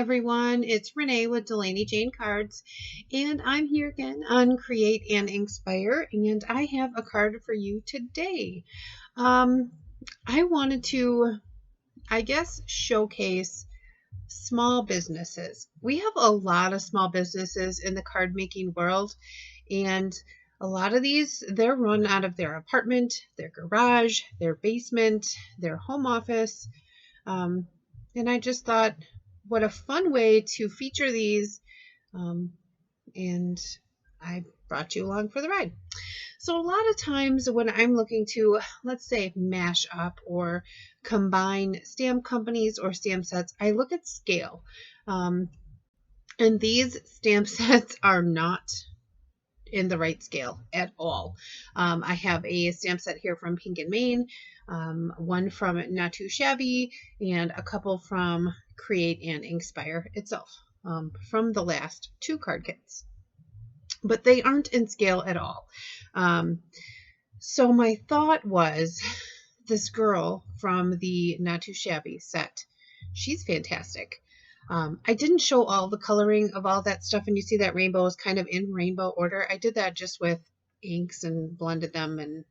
everyone, it's Renee with Delaney Jane Cards, and I'm here again on Create and Inkspire, and I have a card for you today. I wanted to, showcase small businesses. We have a lot of small businesses in the card making world, and a lot of these, they're run out of their apartment, their garage, their basement, their home office, and I just thought, what a fun way to feature these, and I brought you along for the ride. So a lot of times when I'm looking to, let's say, mash up or combine stamp companies or stamp sets, I look at scale. And these stamp sets are not in the right scale at all. I have a stamp set here from Pink and Maine, one from Not Too Shabby, and a couple from Create and Inkspire itself, from the last two card kits. But they aren't in scale at all. So my thought was, this girl from the Not Too Shabby set, she's fantastic. I didn't show all the coloring of all that stuff, and you see that rainbow is kind of in rainbow order. I did that just with inks and blended them and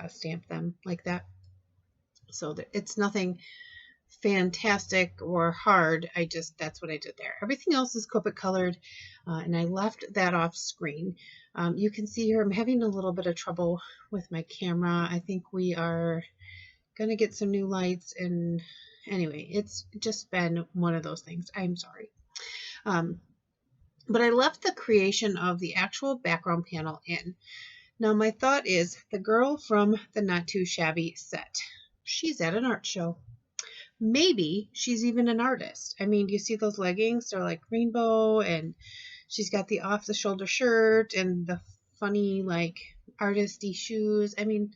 stamped them like that. So it's nothing fantastic or hard. That's what I did there. Everything else is Copic colored, and I left that off screen. You can see here I'm having a little bit of trouble with my camera. I think we are going to get some new lights, and anyway, it's just been one of those things. I'm sorry. But I left the creation of the actual background panel in. Now my thought is, the girl from the Not Too Shabby set, she's at an art show. Maybe she's even an artist. I mean, do you see those leggings? They're like rainbow, and she's got the off-the-shoulder shirt and the funny, artisty shoes. I mean,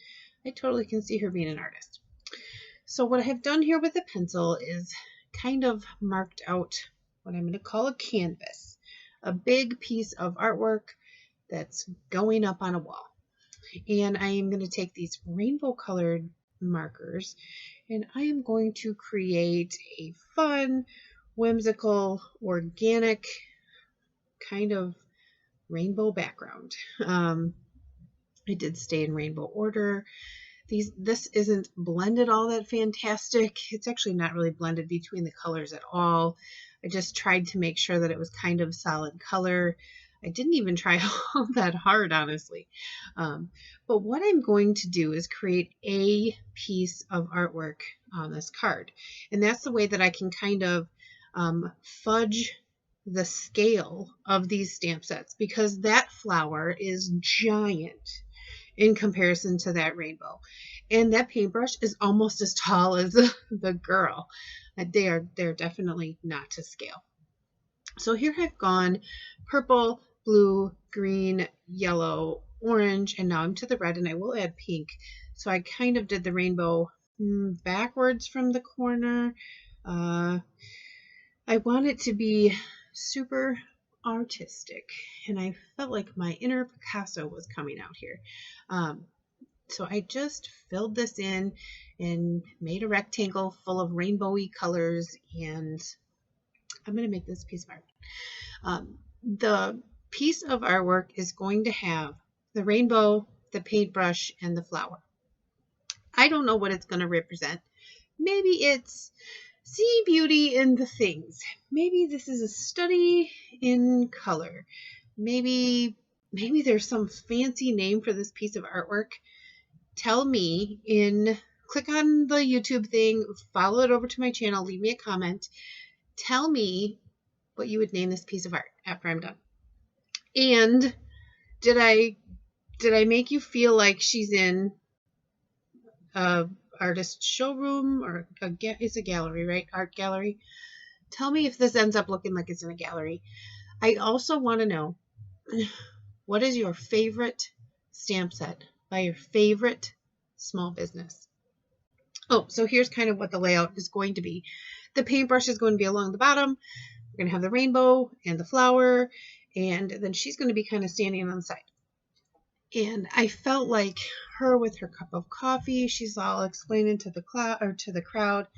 I totally can see her being an artist. So what I have done here with the pencil is kind of marked out what I'm going to call a canvas, a big piece of artwork that's going up on a wall. And I am going to take these rainbow colored markers, and I am going to create a fun, whimsical, organic kind of rainbow background. I did stay in rainbow order. This isn't blended all that fantastic. It's actually not really blended between the colors at all. I just tried to make sure that it was kind of solid color. I didn't even try all that hard, honestly. But what I'm going to do is create a piece of artwork on this card. And that's the way that I can kind of fudge the scale of these stamp sets, because that flower is giant in comparison to that rainbow. And that paintbrush is almost as tall as the girl. They're definitely not to scale. So here I've gone purple, blue, green, yellow, orange, and now I'm to the red, and I will add pink. So I kind of did the rainbow backwards from the corner. I want it to be super artistic, and I felt like my inner Picasso was coming out here. So I just filled this in and made a rectangle full of rainbowy colors, and I'm going to make this piece of art. The piece of artwork is going to have the rainbow, the paintbrush, and the flower. I don't know what it's going to represent. Maybe it's see beauty in the things. Maybe this is a study in color. Maybe there's some fancy name for this piece of artwork. Tell me click on the YouTube thing, follow it over to my channel, leave me a comment. Tell me what you would name this piece of art after I'm done. And did I make you feel like she's in a artist showroom, or it's a gallery, right? Art gallery. Tell me if this ends up looking like it's in a gallery. I also want to know, what is your favorite stamp set by your favorite small business? Oh, so here's kind of what the layout is going to be. The paintbrush is going to be along the bottom. We're going to have the rainbow and the flower, and then she's going to be kind of standing on the side. And I felt like her with her cup of coffee. She's all explaining to the crowd.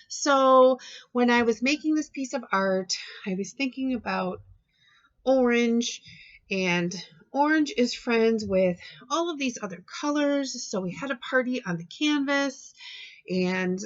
So when I was making this piece of art, I was thinking about orange, and orange is friends with all of these other colors. So we had a party on the canvas, and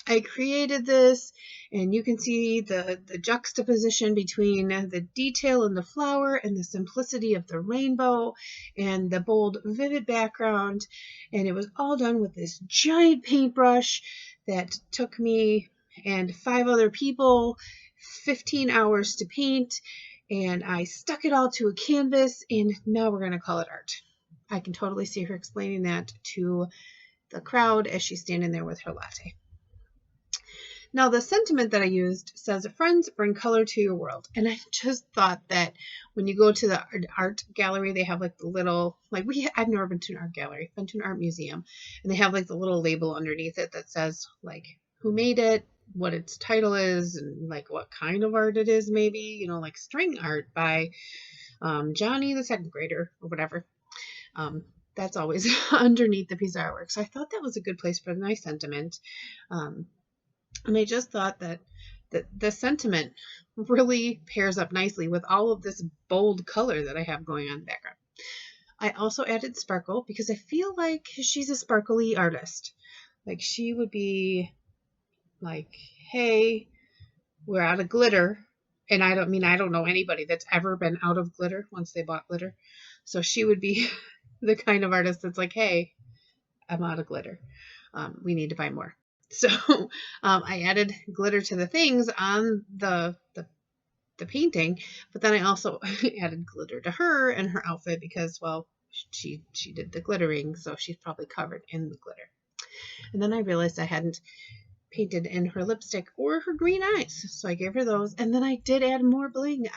I created this, and you can see the juxtaposition between the detail in the flower and the simplicity of the rainbow and the bold, vivid background. And it was all done with this giant paintbrush that took me and 5 other people 15 hours to paint. And I stuck it all to a canvas, and now we're going to call it art. I can totally see her explaining that to the crowd as she's standing there with her latte. Now, the sentiment that I used says, friends, bring color to your world. And I just thought that when you go to the art gallery, they have like the little, I've never been to an art gallery, I've been to an art museum, and they have like the little label underneath it that says like who made it, what its title is, and like what kind of art it is, maybe, like string art by Johnny, the second grader, or whatever. That's always underneath the piece of artwork. So I thought that was a good place for a nice sentiment. And I just thought that the sentiment really pairs up nicely with all of this bold color that I have going on in the background. I also added sparkle because I feel like she's a sparkly artist. Like she would be like, hey, we're out of glitter. And I don't know anybody that's ever been out of glitter once they bought glitter. So she would be the kind of artist that's like, hey, I'm out of glitter. We need to buy more. So I added glitter to the things on the painting, but then I also added glitter to her and her outfit because, well, she did the glittering, so she's probably covered in the glitter. And then I realized I hadn't painted in her lipstick or her green eyes, so I gave her those. And then I did add more bling.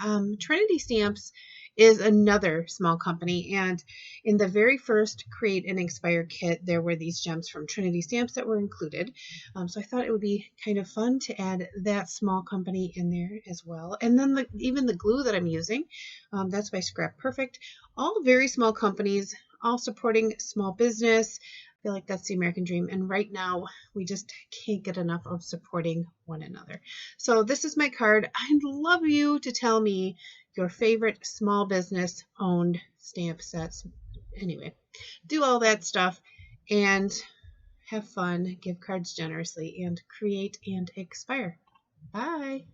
Trinity Stamps is another small company, and in the very first Create and Inkspire kit, there were these gems from Trinity Stamps that were included. So I thought it would be kind of fun to add that small company in there as well. And then even the glue that I'm using, that's by ScraPerfect. All very small companies, all supporting small business. I feel like that's the American dream. And right now, we just can't get enough of supporting one another. So this is my card. I'd love you to tell me your favorite small business owned stamp sets. Anyway, do all that stuff and have fun, give cards generously, and create and expire. Bye.